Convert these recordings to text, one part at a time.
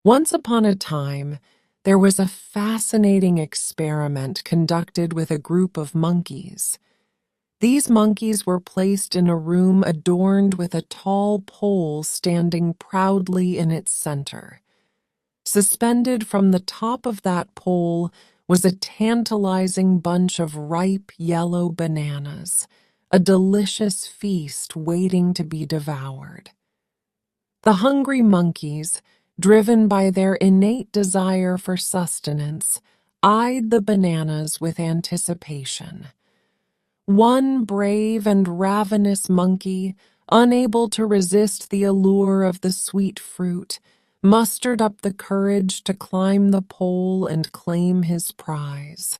Once upon a time, there was a fascinating experiment conducted with a group of monkeys. These monkeys were placed in a room adorned with a tall pole standing proudly in its center. Suspended from the top of that pole was a tantalizing bunch of ripe yellow bananas, a delicious feast waiting to be devoured. The hungry monkeys, driven by their innate desire for sustenance, eyed the bananas with anticipation. One brave and ravenous monkey, unable to resist the allure of the sweet fruit, mustered up the courage to climb the pole and claim his prize.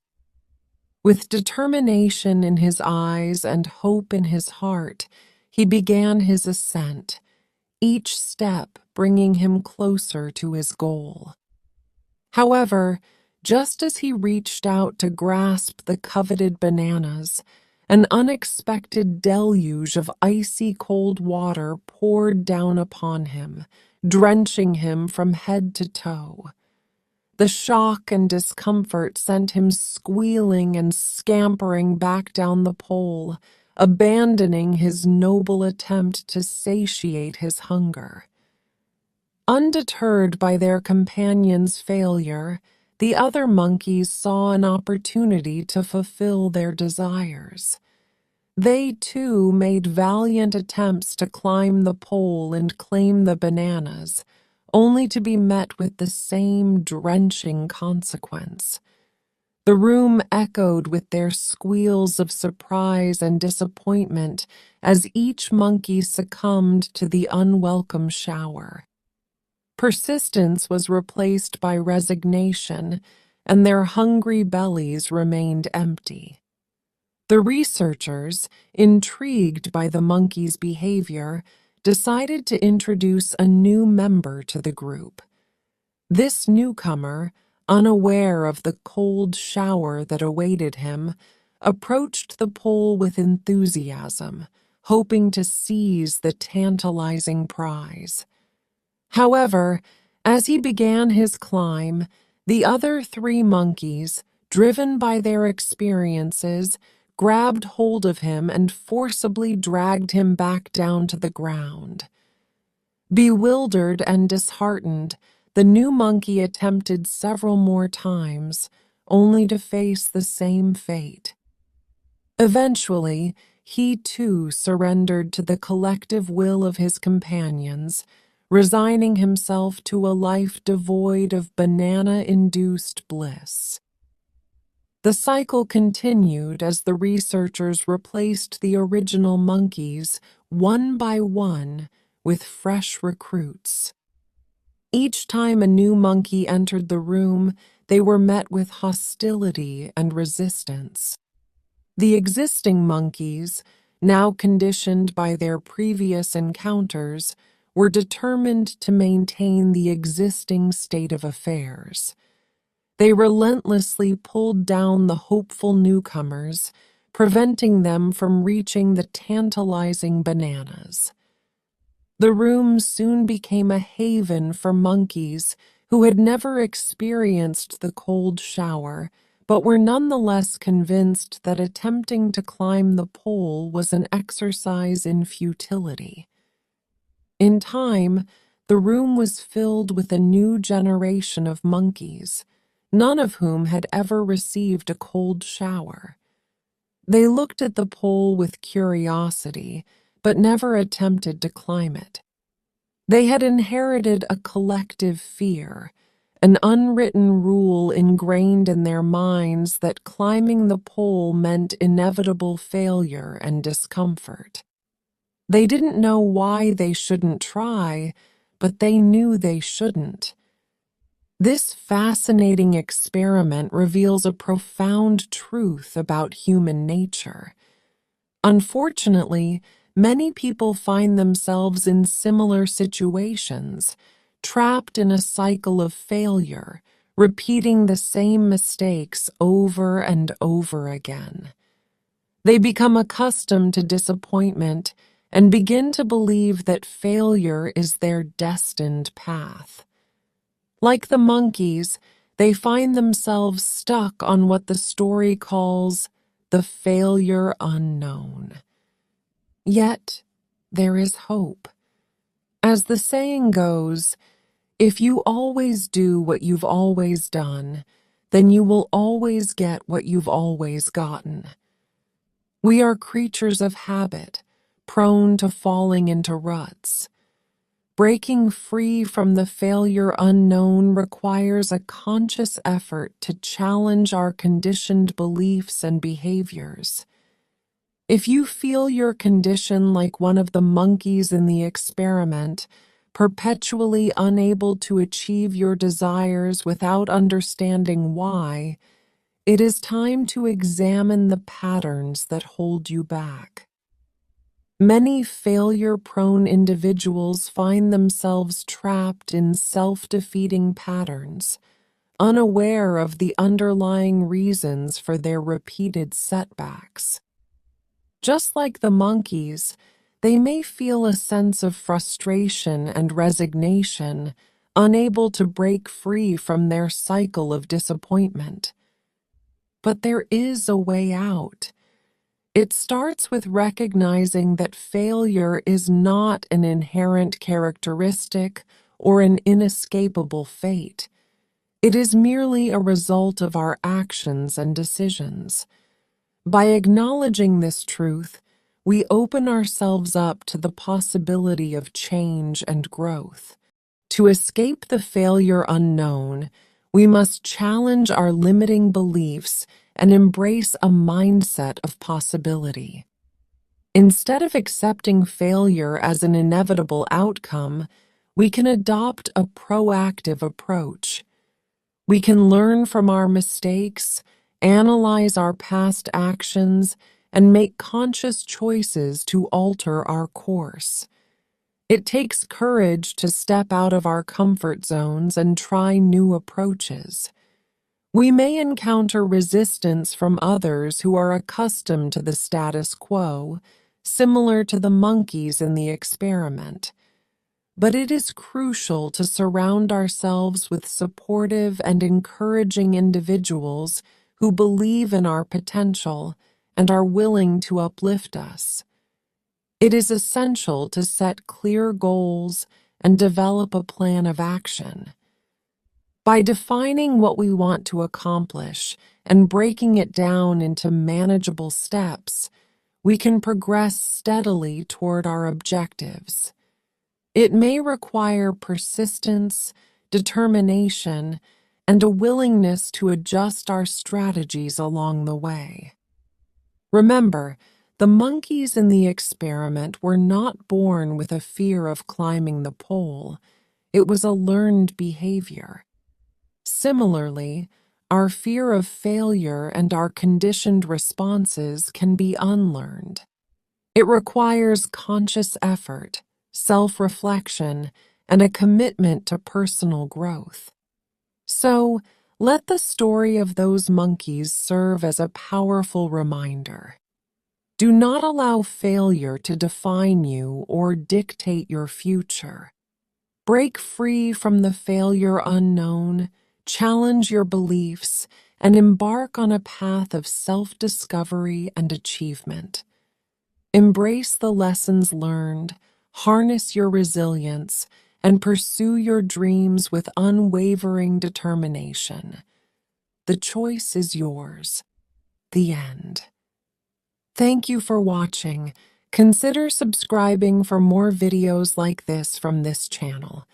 With determination in his eyes and hope in his heart, he began his ascent, each step bringing him closer to his goal. However, just as he reached out to grasp the coveted bananas, an unexpected deluge of icy cold water poured down upon him, drenching him from head to toe. The shock and discomfort sent him squealing and scampering back down the pole, abandoning his noble attempt to satiate his hunger. Undeterred by their companion's failure, the other monkeys saw an opportunity to fulfill their desires. They, too, made valiant attempts to climb the pole and claim the bananas, only to be met with the same drenching consequence. The room echoed with their squeals of surprise and disappointment as each monkey succumbed to the unwelcome shower. Persistence was replaced by resignation, and their hungry bellies remained empty. The researchers, intrigued by the monkeys' behavior, decided to introduce a new member to the group. This newcomer, unaware of the cold shower that awaited him, approached the pole with enthusiasm, hoping to seize the tantalizing prize. However, as he began his climb, the other three monkeys, driven by their experiences, grabbed hold of him and forcibly dragged him back down to the ground. Bewildered and disheartened, the new monkey attempted several more times, only to face the same fate. Eventually, he too surrendered to the collective will of his companions, resigning himself to a life devoid of banana-induced bliss. The cycle continued as the researchers replaced the original monkeys, one by one, with fresh recruits. Each time a new monkey entered the room, they were met with hostility and resistance. The existing monkeys, now conditioned by their previous encounters, were determined to maintain the existing state of affairs. They relentlessly pulled down the hopeful newcomers, preventing them from reaching the tantalizing bananas. The room soon became a haven for monkeys who had never experienced the cold shower, but were nonetheless convinced that attempting to climb the pole was an exercise in futility. In time, the room was filled with a new generation of monkeys, none of whom had ever received a cold shower. They looked at the pole with curiosity, but never attempted to climb it. They had inherited a collective fear, an unwritten rule ingrained in their minds that climbing the pole meant inevitable failure and discomfort. They didn't know why they shouldn't try, but they knew they shouldn't. This fascinating experiment reveals a profound truth about human nature. Unfortunately, many people find themselves in similar situations, trapped in a cycle of failure, repeating the same mistakes over and over again. They become accustomed to disappointment and begin to believe that failure is their destined path. Like the monkeys, they find themselves stuck on what the story calls the failure unknown. Yet, there is hope. As the saying goes, if you always do what you've always done, then you will always get what you've always gotten. We are creatures of habit, prone to falling into ruts. Breaking free from the failure unknown requires a conscious effort to challenge our conditioned beliefs and behaviors. If you feel your condition like one of the monkeys in the experiment, perpetually unable to achieve your desires without understanding why, it is time to examine the patterns that hold you back. Many failure-prone individuals find themselves trapped in self-defeating patterns, unaware of the underlying reasons for their repeated setbacks. Just like the monkeys, they may feel a sense of frustration and resignation, unable to break free from their cycle of disappointment. But there is a way out. It starts with recognizing that failure is not an inherent characteristic or an inescapable fate. It is merely a result of our actions and decisions. By acknowledging this truth, we open ourselves up to the possibility of change and growth. To escape the failure unknown, we must challenge our limiting beliefs and embrace a mindset of possibility. Instead of accepting failure as an inevitable outcome, we can adopt a proactive approach. We can learn from our mistakes, analyze our past actions, and make conscious choices to alter our course. It takes courage to step out of our comfort zones and try new approaches. We may encounter resistance from others who are accustomed to the status quo, similar to the monkeys in the experiment. But it is crucial to surround ourselves with supportive and encouraging individuals who believe in our potential and are willing to uplift us. It is essential to set clear goals and develop a plan of action. By defining what we want to accomplish and breaking it down into manageable steps, we can progress steadily toward our objectives. It may require persistence, determination, and a willingness to adjust our strategies along the way. Remember, the monkeys in the experiment were not born with a fear of climbing the pole. It was a learned behavior. Similarly, our fear of failure and our conditioned responses can be unlearned. It requires conscious effort, self-reflection, and a commitment to personal growth. So, let the story of those monkeys serve as a powerful reminder. Do not allow failure to define you or dictate your future. Break free from the failure unknown, challenge your beliefs, and embark on a path of self-discovery and achievement. Embrace the lessons learned, harness your resilience, and pursue your dreams with unwavering determination. The choice is yours. The end. Thank you for watching. Consider subscribing for more videos like this from this channel.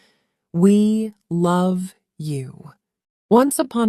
We love you. Once upon a